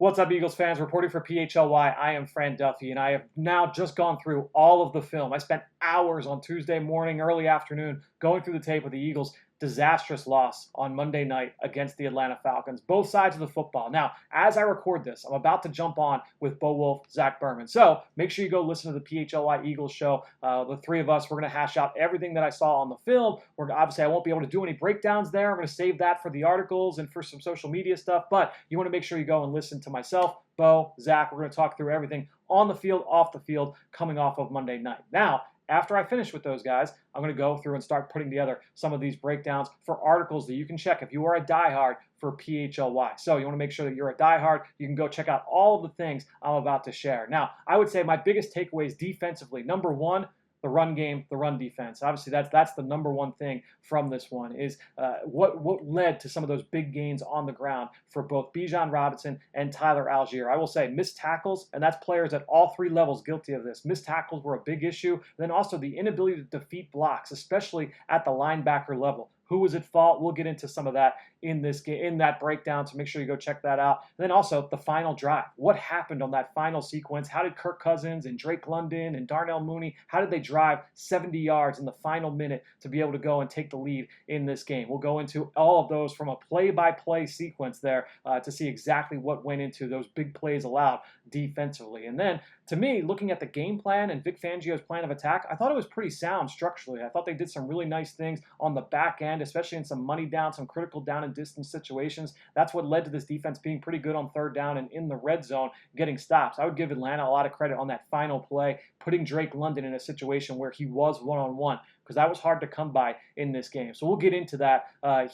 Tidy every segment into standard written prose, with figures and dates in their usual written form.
What's up, Eagles fans? Reporting for PHLY, I am Fran Duffy, and I have now just gone through all of the film. I spent hours on Tuesday morning, early afternoon, going through the tape of the Eagles' disastrous loss on Monday night against the Atlanta Falcons, both sides of the football. Now, as I record this, I'm about to jump on with Bo Wolf, Zach Berman. So make sure you go listen to the PHLY Eagles show. The three of us, we're going to hash out everything that I saw on the film. Obviously, I won't be able to do any breakdowns there. I'm going to save that for the articles and for some social media stuff, but you want to make sure you go and listen to myself, Bo, Zach. We're going to talk through everything on the field, off the field, coming off of Monday night. Now, after I finish with those guys, I'm going to go through and start putting together some of these breakdowns for articles that you can check if you are a diehard for PHLY. So you want to make sure that you're a diehard. You can go check out all of the things I'm about to share. Now, I would say my biggest takeaways defensively, number one, the run game, the run defense. Obviously, that's the number one thing from this one is what led to some of those big gains on the ground for both Bijan Robinson and Tyler Algier. I will say missed tackles, and that's players at all three levels guilty of this. Missed tackles were a big issue. Then also the inability to defeat blocks, especially at the linebacker level. Who was at fault? We'll get into some of that in this game, in that breakdown, so make sure you go check that out. And then also the final drive. What happened on that final sequence? How did Kirk Cousins and Drake London and Darnell Mooney, how did they drive 70 yards in the final minute to be able to go and take the lead in this game? We'll go into all of those from a play-by-play sequence there to see exactly what went into those big plays allowed defensively. And then, to me, looking at the game plan and Vic Fangio's plan of attack, I thought it was pretty sound structurally. I thought they did some really nice things on the back end, especially in some money down, some critical down and distance situations. That's what led to this defense being pretty good on third down and in the red zone, getting stops. I would give Atlanta a lot of credit on that final play, putting Drake London in a situation where he was one-on-one, because that was hard to come by in this game. So we'll get into that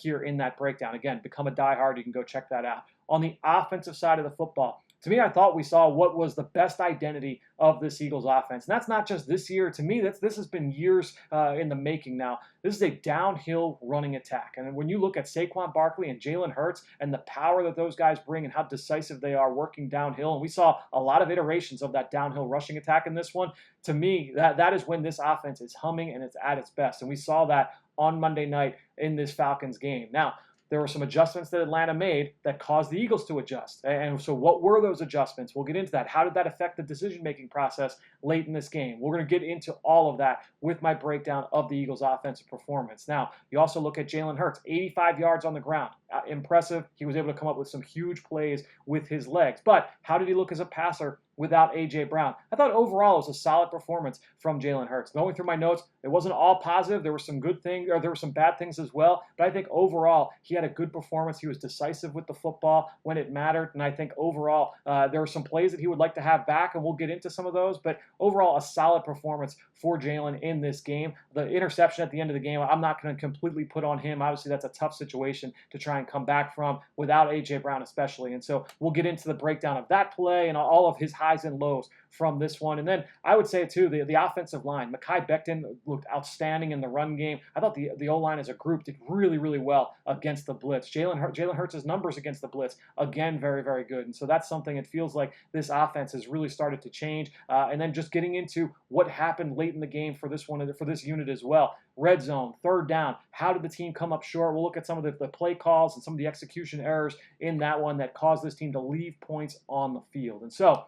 here in that breakdown. Again, become a diehard. You can go check that out. On the offensive side of the football, to me, I thought we saw what was the best identity of this Eagles offense. And that's not just this year. To me, this has been years in the making now. This is a downhill running attack. And when you look at Saquon Barkley and Jalen Hurts and the power that those guys bring and how decisive they are working downhill, and we saw a lot of iterations of that downhill rushing attack in this one, to me, that is when this offense is humming and it's at its best. And we saw that on Monday night in this Falcons game. Now, there were some adjustments that Atlanta made that caused the Eagles to adjust. And so what were those adjustments? We'll get into that. How did that affect the decision-making process late in this game? We're going to get into all of that with my breakdown of the Eagles' offensive performance. Now, you also look at Jalen Hurts, 85 yards on the ground. Impressive. He was able to come up with some huge plays with his legs. But how did he look as a passer without A.J. Brown? I thought overall it was a solid performance from Jalen Hurts. Going through my notes, it wasn't all positive. There were some good things, or there were some bad things as well. But I think overall, he had a good performance. He was decisive with the football when it mattered. And I think overall, there were some plays that he would like to have back, and we'll get into some of those. But overall, a solid performance for Jalen in this game. The interception at the end of the game, I'm not going to completely put on him. Obviously, that's a tough situation to try and come back from without A.J. Brown especially. And so we'll get into the breakdown of that play and all of his highs and lows from this one. And then I would say, too, the offensive line. Mekhi Becton looked outstanding in the run game. I thought the O-line as a group did really, really well against the blitz. Jalen Hurts' numbers against the blitz, again, very, very good. And so that's something it feels like this offense has really started to change. And then just getting into what happened late in the game for this one, for this unit as well. Red zone, third down. How did the team come up short? We'll look at some of the play calls and some of the execution errors in that one that caused this team to leave points on the field. And so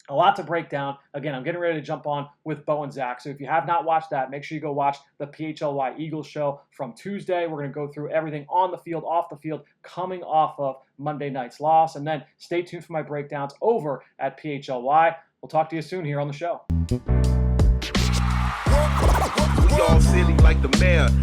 a lot to break down. Again, I'm getting ready to jump on with Bo and Zach. So if you have not watched that, make sure you go watch the PHLY Eagles show from Tuesday. We're going to go through everything on the field, off the field, coming off of Monday night's loss. And then stay tuned for my breakdowns over at PHLY. We'll talk to you soon here on the show. We all silly like the mayor.